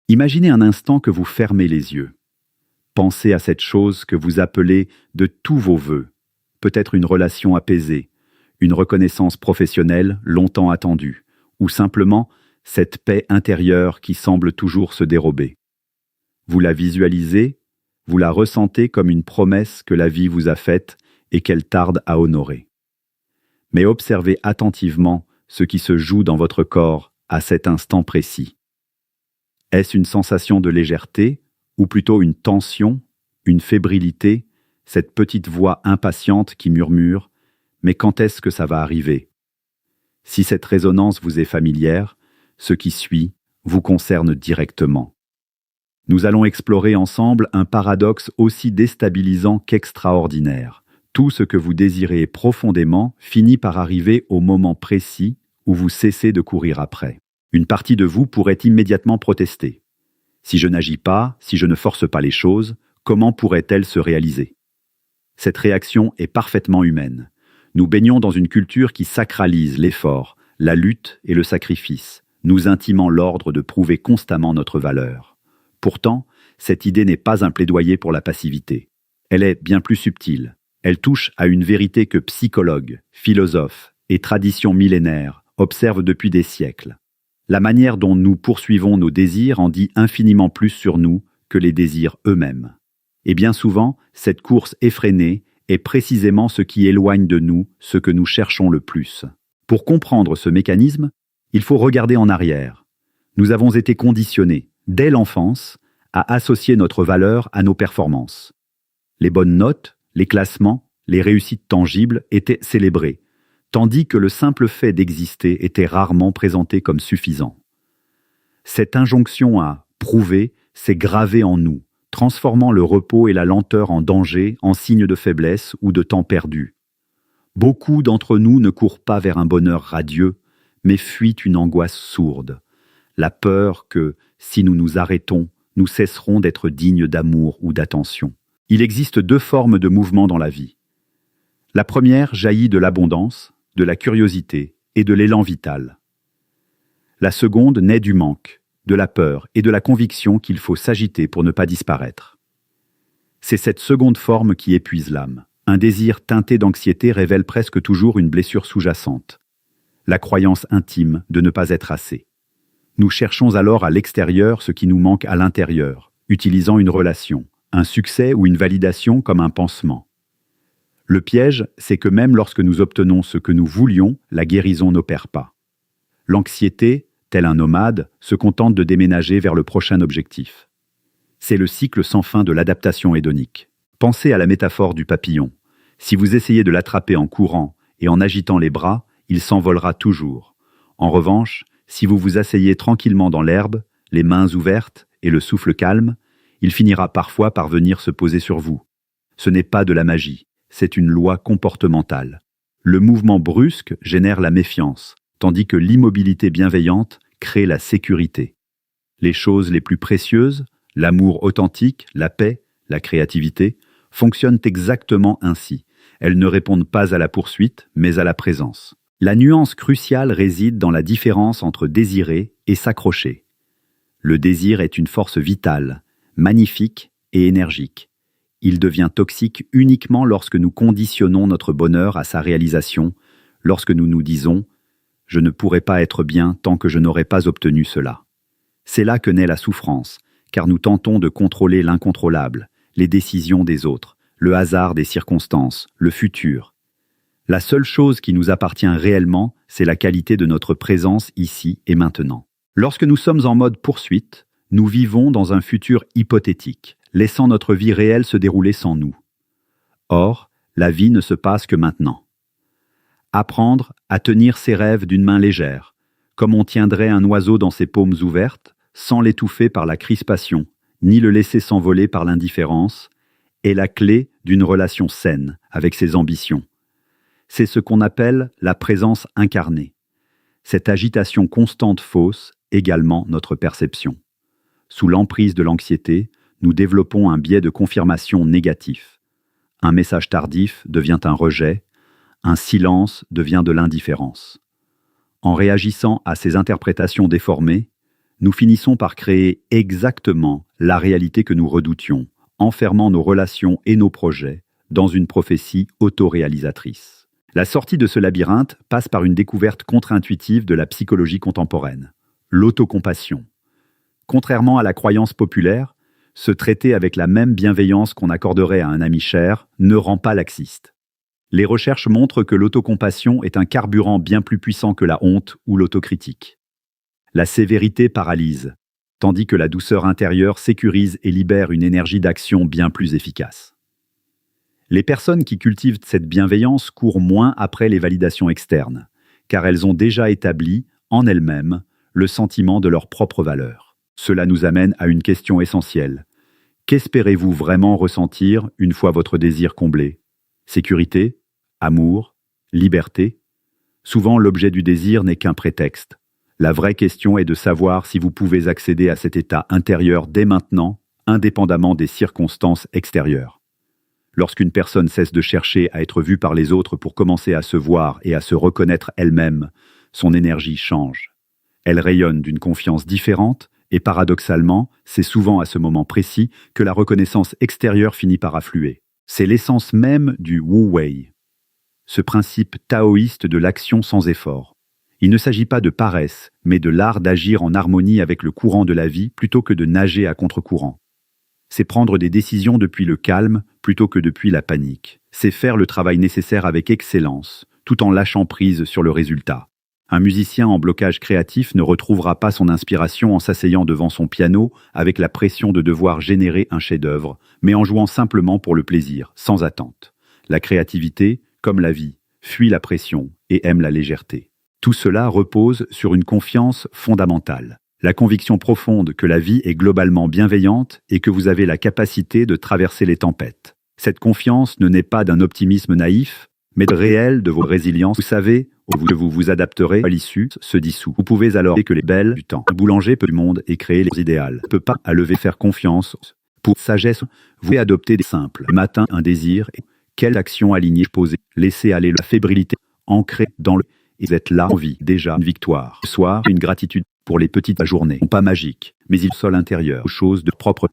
Imaginez un instant que vous fermez les yeux. Pensez à cette chose que vous appelez de tous vos vœux, peut-être une relation apaisée, une reconnaissance professionnelle longtemps attendue, ou simplement cette paix intérieure qui semble toujours se dérober. Vous la visualisez, vous la ressentez comme une promesse que la vie vous a faite et qu'elle tarde à honorer. Mais observez attentivement ce qui se joue dans votre corps à cet instant précis. Est-ce une sensation de légèreté, ou plutôt une tension, une fébrilité, cette petite voix impatiente qui murmure « Mais quand est-ce que ça va arriver ?» Si cette résonance vous est familière, ce qui suit vous concerne directement. Nous allons explorer ensemble un paradoxe aussi déstabilisant qu'extraordinaire. Tout ce que vous désirez profondément finit par arriver au moment précis où vous cessez de courir après. Une partie de vous pourrait immédiatement protester. Si je n'agis pas, si je ne force pas les choses, comment pourrait-elle se réaliser? Cette réaction est parfaitement humaine. Nous baignons dans une culture qui sacralise l'effort, la lutte et le sacrifice, nous intimant l'ordre de prouver constamment notre valeur. Pourtant, cette idée n'est pas un plaidoyer pour la passivité. Elle est bien plus subtile. Elle touche à une vérité que psychologues, philosophes et traditions millénaires observent depuis des siècles. La manière dont nous poursuivons nos désirs en dit infiniment plus sur nous que les désirs eux-mêmes. Et bien souvent, cette course effrénée est précisément ce qui éloigne de nous ce que nous cherchons le plus. Pour comprendre ce mécanisme, il faut regarder en arrière. Nous avons été conditionnés, dès l'enfance, à associer notre valeur à nos performances. Les bonnes notes, les classements, les réussites tangibles étaient célébrés, tandis que le simple fait d'exister était rarement présenté comme suffisant. Cette injonction à prouver s'est gravée en nous, transformant le repos et la lenteur en danger, en signe de faiblesse ou de temps perdu. Beaucoup d'entre nous ne courent pas vers un bonheur radieux, mais fuient une angoisse sourde, la peur que, si nous nous arrêtons, nous cesserons d'être dignes d'amour ou d'attention. Il existe deux formes de mouvement dans la vie. La première jaillit de l'abondance, de la curiosité et de l'élan vital. La seconde naît du manque, de la peur et de la conviction qu'il faut s'agiter pour ne pas disparaître. C'est cette seconde forme qui épuise l'âme. Un désir teinté d'anxiété révèle presque toujours une blessure sous-jacente, la croyance intime de ne pas être assez. Nous cherchons alors à l'extérieur ce qui nous manque à l'intérieur, utilisant une relation, un succès ou une validation comme un pansement. Le piège, c'est que même lorsque nous obtenons ce que nous voulions, la guérison n'opère pas. L'anxiété, tel un nomade, se contente de déménager vers le prochain objectif. C'est le cycle sans fin de l'adaptation hédonique. Pensez à la métaphore du papillon. Si vous essayez de l'attraper en courant et en agitant les bras, il s'envolera toujours. En revanche, si vous vous asseyez tranquillement dans l'herbe, les mains ouvertes et le souffle calme, il finira parfois par venir se poser sur vous. Ce n'est pas de la magie, c'est une loi comportementale. Le mouvement brusque génère la méfiance, tandis que l'immobilité bienveillante crée la sécurité. Les choses les plus précieuses, l'amour authentique, la paix, la créativité, fonctionnent exactement ainsi. Elles ne répondent pas à la poursuite, mais à la présence. La nuance cruciale réside dans la différence entre désirer et s'accrocher. Le désir est une force vitale, magnifique et énergique. Il devient toxique uniquement lorsque nous conditionnons notre bonheur à sa réalisation, lorsque nous nous disons « je ne pourrai pas être bien tant que je n'aurai pas obtenu cela ». C'est là que naît la souffrance, car nous tentons de contrôler l'incontrôlable, les décisions des autres, le hasard des circonstances, le futur. La seule chose qui nous appartient réellement, c'est la qualité de notre présence ici et maintenant. Lorsque nous sommes en mode poursuite, nous vivons dans un futur hypothétique, laissant notre vie réelle se dérouler sans nous. Or, la vie ne se passe que maintenant. Apprendre à tenir ses rêves d'une main légère, comme on tiendrait un oiseau dans ses paumes ouvertes, sans l'étouffer par la crispation, ni le laisser s'envoler par l'indifférence, est la clé d'une relation saine avec ses ambitions. C'est ce qu'on appelle la présence incarnée. Cette agitation constante fausse également notre perception. Sous l'emprise de l'anxiété, nous développons un biais de confirmation négatif. Un message tardif devient un rejet, un silence devient de l'indifférence. En réagissant à ces interprétations déformées, Nous finissons par créer exactement la réalité que nous redoutions, enfermant nos relations et nos projets dans une prophétie autoréalisatrice. La sortie de ce labyrinthe passe par une découverte contre-intuitive de la psychologie contemporaine, l'autocompassion. Contrairement à la croyance populaire, se traiter avec la même bienveillance qu'on accorderait à un ami cher ne rend pas laxiste. Les recherches montrent que l'autocompassion est un carburant bien plus puissant que la honte ou l'autocritique. La sévérité paralyse, tandis que la douceur intérieure sécurise et libère une énergie d'action bien plus efficace. Les personnes qui cultivent cette bienveillance courent moins après les validations externes, car elles ont déjà établi, en elles-mêmes, le sentiment de leur propre valeur. Cela nous amène à une question essentielle. Qu'espérez-vous vraiment ressentir une fois votre désir comblé ? Sécurité, amour, liberté ? Souvent, l'objet du désir n'est qu'un prétexte. La vraie question est de savoir si vous pouvez accéder à cet état intérieur dès maintenant, indépendamment des circonstances extérieures. Lorsqu'une personne cesse de chercher à être vue par les autres pour commencer à se voir et à se reconnaître elle-même, son énergie change. Elle rayonne d'une confiance différente et paradoxalement, c'est souvent à ce moment précis que la reconnaissance extérieure finit par affluer. C'est l'essence même du Wu Wei, ce principe taoïste de l'action sans effort. Il ne s'agit pas de paresse, mais de l'art d'agir en harmonie avec le courant de la vie plutôt que de nager à contre-courant. C'est prendre des décisions depuis le calme plutôt que depuis la panique. C'est faire le travail nécessaire avec excellence, tout en lâchant prise sur le résultat. Un musicien en blocage créatif ne retrouvera pas son inspiration en s'asseyant devant son piano avec la pression de devoir générer un chef-d'œuvre, mais en jouant simplement pour le plaisir, sans attente. La créativité, comme la vie, fuit la pression et aime la légèreté. Tout cela repose sur une confiance fondamentale. La conviction profonde que la vie est globalement bienveillante et que vous avez la capacité de traverser les tempêtes. Cette confiance ne naît pas d'un optimisme naïf, mais de réel de vos résiliences. Vous savez, vous vous adapterez à l'issue se dissout. Vous pouvez alors dire que les belles du temps. Un boulanger peut du monde et créer les idéales. Ne peut pas à lever faire confiance. Pour sagesse, vous pouvez adopter des simples. Le matin, un désir. Et quelle action alignée poser. Laissez aller la fébrilité. Ancrée dans le... Et vous êtes là en vie. Déjà une victoire. Le soir, une gratitude pour les petites journées. Pas magiques, mais il sol intérieur. Chose de propre.